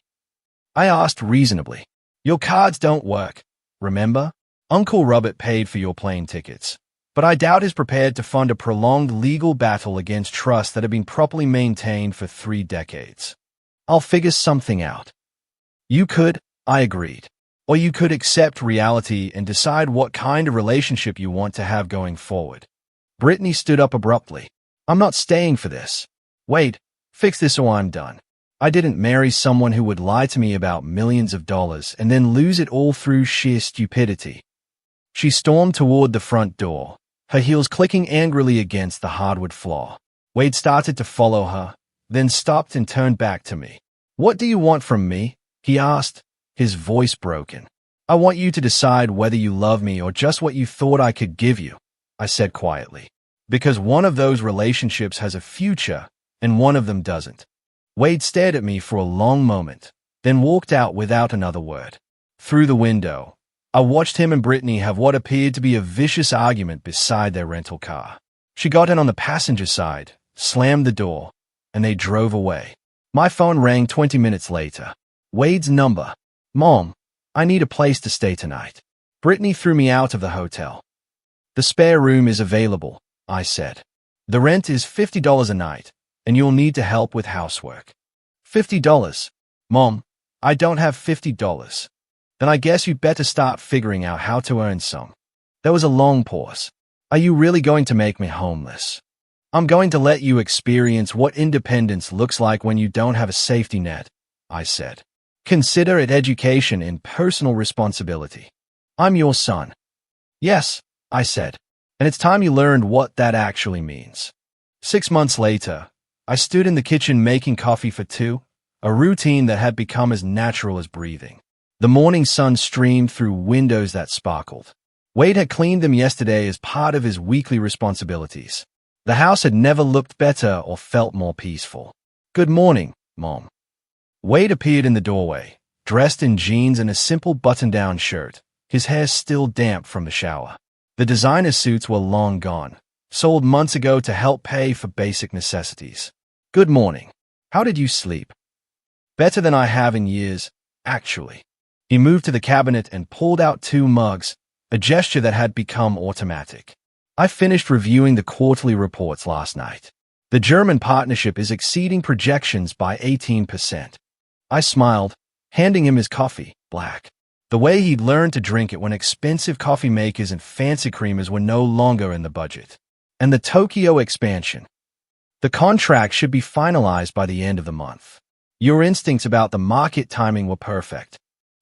I asked reasonably. Your cards don't work, remember? Uncle Robert paid for your plane tickets, but I doubt he's prepared to fund a prolonged legal battle against trusts that have been properly maintained for 3 decades. I'll figure something out. You could, I agreed. Or you could accept reality and decide what kind of relationship you want to have going forward. Brittany stood up abruptly. I'm not staying for this. Wait, fix this or I'm done. I didn't marry someone who would lie to me about millions of dollars and then lose it all through sheer stupidity. She stormed toward the front door, her heels clicking angrily against the hardwood floor. Wade started to follow her, then stopped and turned back to me. What do you want from me? He asked, his voice broken. I want you to decide whether you love me or just what you thought I could give you, I said quietly. Because one of those relationships has a future and one of them doesn't. Wade stared at me for a long moment, then walked out without another word. Through the window, I watched him and Brittany have what appeared to be a vicious argument beside their rental car. She got in on the passenger side, slammed the door, and they drove away. My phone rang 20 minutes later. Wade's number. Mom, I need a place to stay tonight. Brittany threw me out of the hotel. The spare room is available, I said. The rent is $50 a night, and you'll need to help with housework. $50? Mom, I don't have $50. Then I guess you'd better start figuring out how to earn some. There was a long pause. Are you really going to make me homeless? I'm going to let you experience what independence looks like when you don't have a safety net, I said. Consider it education in personal responsibility. I'm your son. Yes, I said, and it's time you learned what that actually means. 6 months later, I stood in the kitchen making coffee for 2, a routine that had become as natural as breathing. The morning sun streamed through windows that sparkled. Wade had cleaned them yesterday as part of his weekly responsibilities. The house had never looked better or felt more peaceful. Good morning, Mom. Wade appeared in the doorway, dressed in jeans and a simple button-down shirt, his hair still damp from the shower. The designer suits were long gone, sold months ago to help pay for basic necessities. Good morning. How did you sleep? Better than I have in years, actually. He moved to the cabinet and pulled out 2 mugs, a gesture that had become automatic. I finished reviewing the quarterly reports last night. The German partnership is exceeding projections by 18%. I smiled, handing him his coffee, black. The way he'd learned to drink it when expensive coffee makers and fancy creamers were no longer in the budget. And the Tokyo expansion. The contract should be finalized by the end of the month. Your instincts about the market timing were perfect.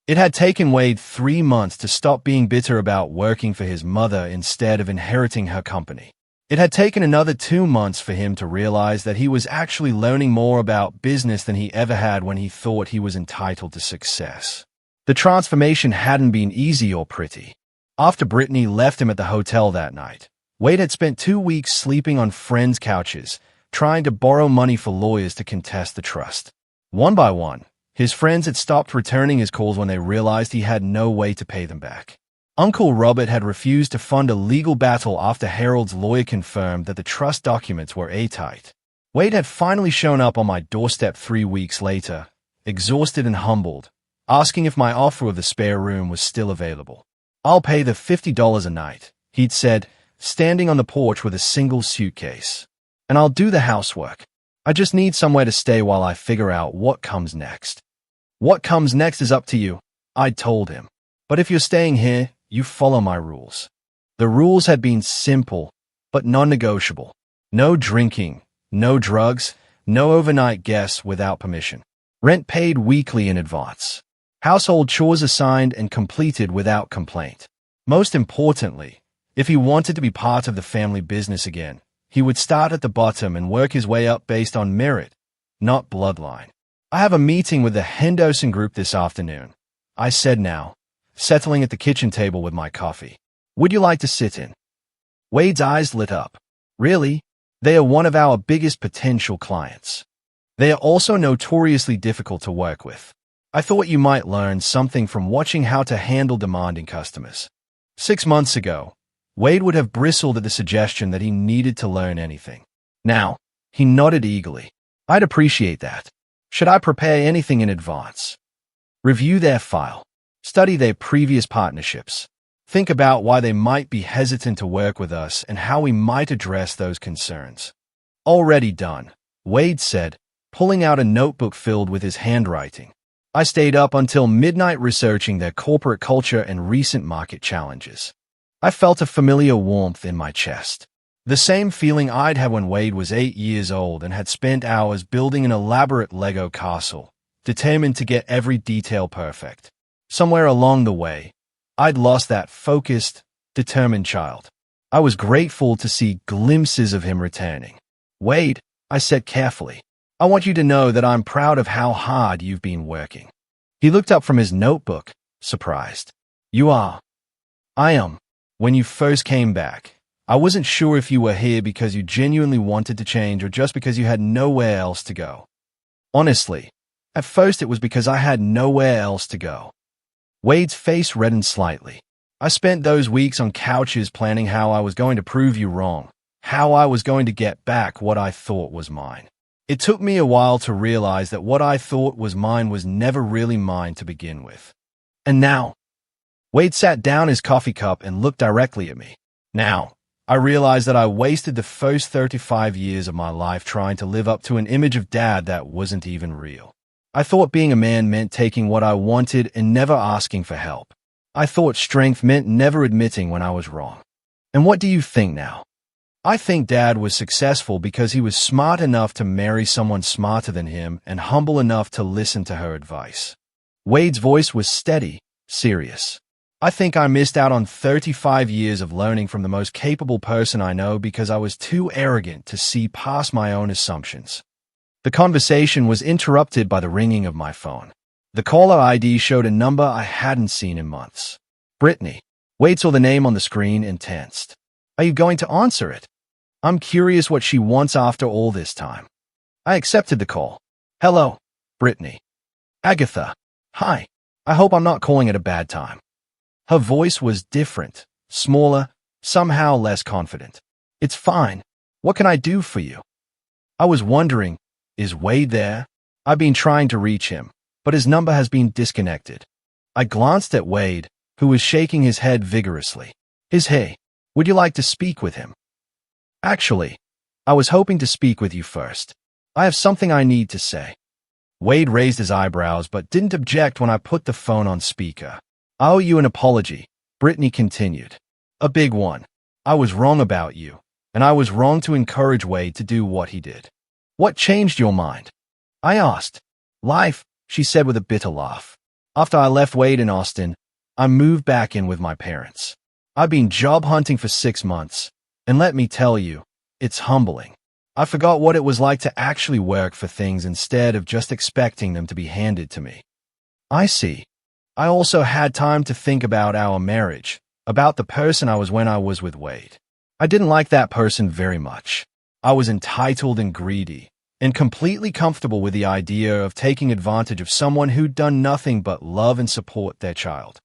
It had taken Wade 3 months to stop being bitter about working for his mother instead of inheriting her company. It had taken another 2 months for him to realize that he was actually learning more about business than he ever had when he thought he was entitled to success. The transformation hadn't been easy or pretty. After Brittany left him at the hotel that night, Wade had spent 2 weeks sleeping on friends' couches, trying to borrow money for lawyers to contest the trust. One by one, his friends had stopped returning his calls when they realized he had no way to pay them back. Uncle Robert had refused to fund a legal battle after Harold's lawyer confirmed that the trust documents were airtight. Wade had finally shown up on my doorstep 3 weeks later, exhausted and humbled, asking if my offer of the spare room was still available. I'll pay the $50 a night, he'd said, standing on the porch with a single suitcase. And I'll do the housework. I just need somewhere to stay while I figure out what comes next. What comes next is up to you, I'd told him. But if you're staying here, you follow my rules. The rules had been simple, but non-negotiable. No drinking, no drugs, no overnight guests without permission. Rent paid weekly in advance. Household chores assigned and completed without complaint. Most importantly, if he wanted to be part of the family business again, he would start at the bottom and work his way up based on merit, not bloodline. I have a meeting with the Henderson group this afternoon, I said now, settling at the kitchen table with my coffee. Would you like to sit in? Wade's eyes lit up. Really? They are one of our biggest potential clients. They are also notoriously difficult to work with. I thought you might learn something from watching how to handle demanding customers. 6 months ago, Wade would have bristled at the suggestion that he needed to learn anything. Now, he nodded eagerly. I'd appreciate that. Should I prepare anything in advance? Review their file. Study their previous partnerships. Think about why they might be hesitant to work with us and how we might address those concerns. Already done, Wade said, pulling out a notebook filled with his handwriting. I stayed up until midnight researching their corporate culture and recent market challenges. I felt a familiar warmth in my chest. The same feeling I'd had when Wade was 8 years old and had spent hours building an elaborate Lego castle, determined to get every detail perfect. Somewhere along the way, I'd lost that focused, determined child. I was grateful to see glimpses of him returning. Wade, I said carefully, I want you to know that I'm proud of how hard you've been working. He looked up from his notebook, surprised. You are? I am. When you first came back, I wasn't sure if you were here because you genuinely wanted to change or just because you had nowhere else to go. Honestly, at first it was because I had nowhere else to go. Wade's face reddened slightly. I spent those weeks on couches planning how I was going to prove you wrong, how I was going to get back what I thought was mine. It took me a while to realize that what I thought was mine was never really mine to begin with. And now, Wade sat down his coffee cup and looked directly at me. Now, I realized that I wasted the first 35 years of my life trying to live up to an image of Dad that wasn't even real. I thought being a man meant taking what I wanted and never asking for help. I thought strength meant never admitting when I was wrong. And what do you think now? I think Dad was successful because he was smart enough to marry someone smarter than him and humble enough to listen to her advice. Wade's voice was steady, serious. I think I missed out on 35 years of learning from the most capable person I know because I was too arrogant to see past my own assumptions. The conversation was interrupted by the ringing of my phone. The caller ID showed a number I hadn't seen in months. Brittany. Wade saw the name on the screen and tensed. Are you going to answer it? I'm curious what she wants after all this time. I accepted the call. Hello, Brittany. Agatha. Hi. I hope I'm not calling at a bad time. Her voice was different, smaller, somehow less confident. It's fine. What can I do for you? I was wondering, is Wade there? I've been trying to reach him, but his number has been disconnected. I glanced at Wade, who was shaking his head vigorously. Hey, would you like to speak with him? Actually, I was hoping to speak with you first. I have something I need to say. Wade raised his eyebrows but didn't object when I put the phone on speaker. I owe you an apology, Brittany continued. A big one. I was wrong about you, and I was wrong to encourage Wade to do what he did. What changed your mind? I asked. Life, she said with a bitter laugh. After I left Wade in Austin, I moved back in with my parents. I've been job hunting for 6 months, and let me tell you, it's humbling. I forgot what it was like to actually work for things instead of just expecting them to be handed to me. I see. I also had time to think about our marriage, about the person I was when I was with Wade. I didn't like that person very much. I was entitled and greedy, and completely comfortable with the idea of taking advantage of someone who'd done nothing but love and support their child.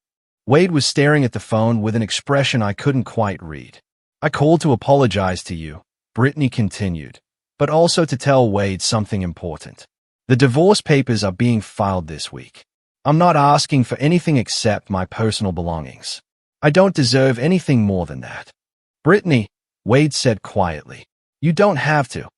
Wade was staring at the phone with an expression I couldn't quite read. I called to apologize to you, Brittany continued, but also to tell Wade something important. The divorce papers are being filed this week. I'm not asking for anything except my personal belongings. I don't deserve anything more than that. Brittany, Wade said quietly. You don't have to.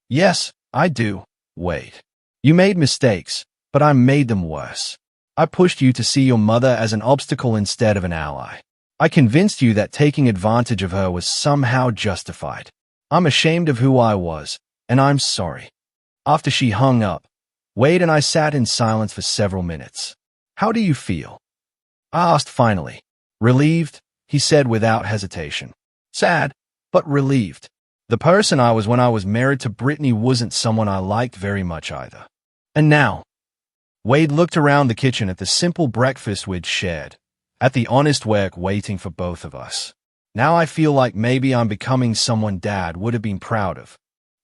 Yes, I do, Wade. You made mistakes, but I made them worse. I pushed you to see your mother as an obstacle instead of an ally. I convinced you that taking advantage of her was somehow justified. I'm ashamed of who I was, and I'm sorry. After she hung up, Wade and I sat in silence for several minutes. How do you feel? I asked finally. Relieved, he said without hesitation. Sad, but relieved. The person I was when I was married to Brittany wasn't someone I liked very much either. And now? Wade looked around the kitchen at the simple breakfast we'd shared, at the honest work waiting for both of us. Now I feel like maybe I'm becoming someone Dad would have been proud of.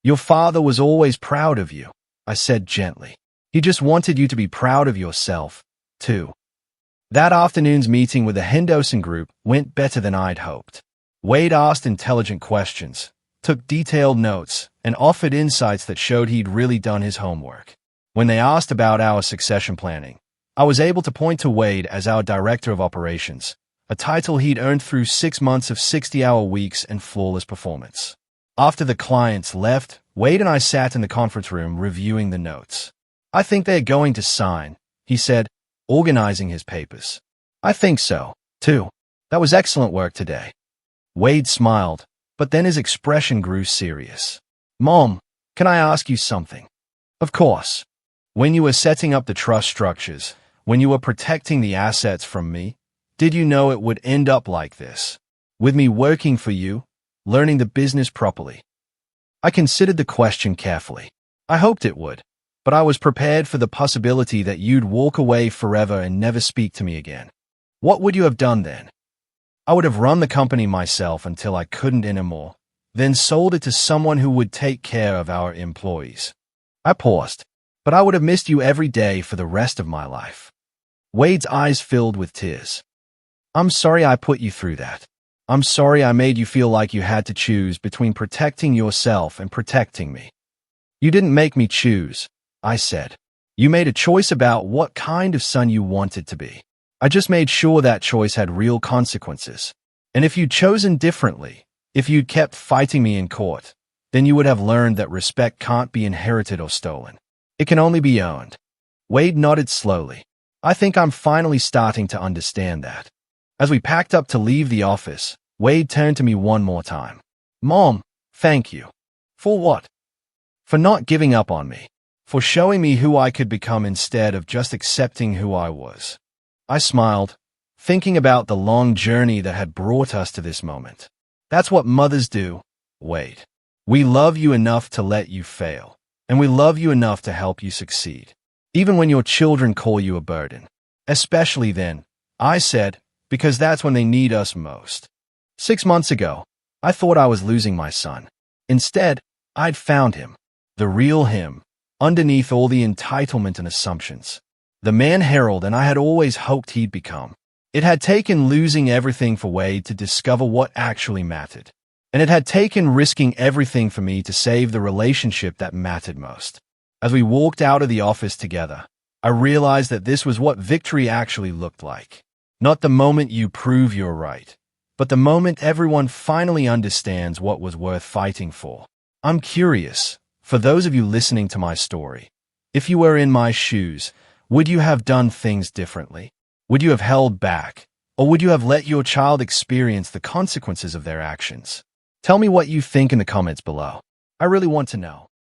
Your father was always proud of you, I said gently. He just wanted you to be proud of yourself, too. That afternoon's meeting with the Henderson group went better than I'd hoped. Wade asked intelligent questions, took detailed notes, and offered insights that showed he'd really done his homework. When they asked about our succession planning, I was able to point to Wade as our Director of Operations, a title he'd earned through 6 months of 60-hour weeks and flawless performance. After the clients left, Wade and I sat in the conference room reviewing the notes. "I think they're going to sign," he said, organizing his papers. "I think so, too. That was excellent work today." Wade smiled, but then his expression grew serious. "Mom, can I ask you something?" "Of course." "When you were setting up the trust structures, when you were protecting the assets from me, did you know it would end up like this? With me working for you, learning the business properly?" I considered the question carefully. I hoped it would, but I was prepared for the possibility that you'd walk away forever and never speak to me again. "What would you have done then?" "I would have run the company myself until I couldn't anymore, then sold it to someone who would take care of our employees." I paused. "But I would have missed you every day for the rest of my life." Wade's eyes filled with tears. "I'm sorry I put you through that. I'm sorry I made you feel like you had to choose between protecting yourself and protecting me." "You didn't make me choose," I said. "You made a choice about what kind of son you wanted to be. I just made sure that choice had real consequences. And if you'd chosen differently, if you'd kept fighting me in court, then you would have learned that respect can't be inherited or stolen. It can only be owned." Wade nodded slowly. "I think I'm finally starting to understand that." As we packed up to leave the office, Wade turned to me one more time. "Mom, thank you." "For what?" "For not giving up on me. For showing me who I could become instead of just accepting who I was." I smiled, thinking about the long journey that had brought us to this moment. "That's what mothers do, Wade. We love you enough to let you fail, and we love you enough to help you succeed, even when your children call you a burden. Especially then," I said, "because that's when they need us most." 6 months ago, I thought I was losing my son. Instead, I'd found him, the real him, underneath all the entitlement and assumptions. The man Harold and I had always hoped he'd become. It had taken losing everything for Wade to discover what actually mattered. And it had taken risking everything for me to save the relationship that mattered most. As we walked out of the office together, I realized that this was what victory actually looked like. Not the moment you prove you're right, but the moment everyone finally understands what was worth fighting for. I'm curious, for those of you listening to my story, if you were in my shoes, would you have done things differently? Would you have held back? Or would you have let your child experience the consequences of their actions? Tell me what you think in the comments below. I really want to know.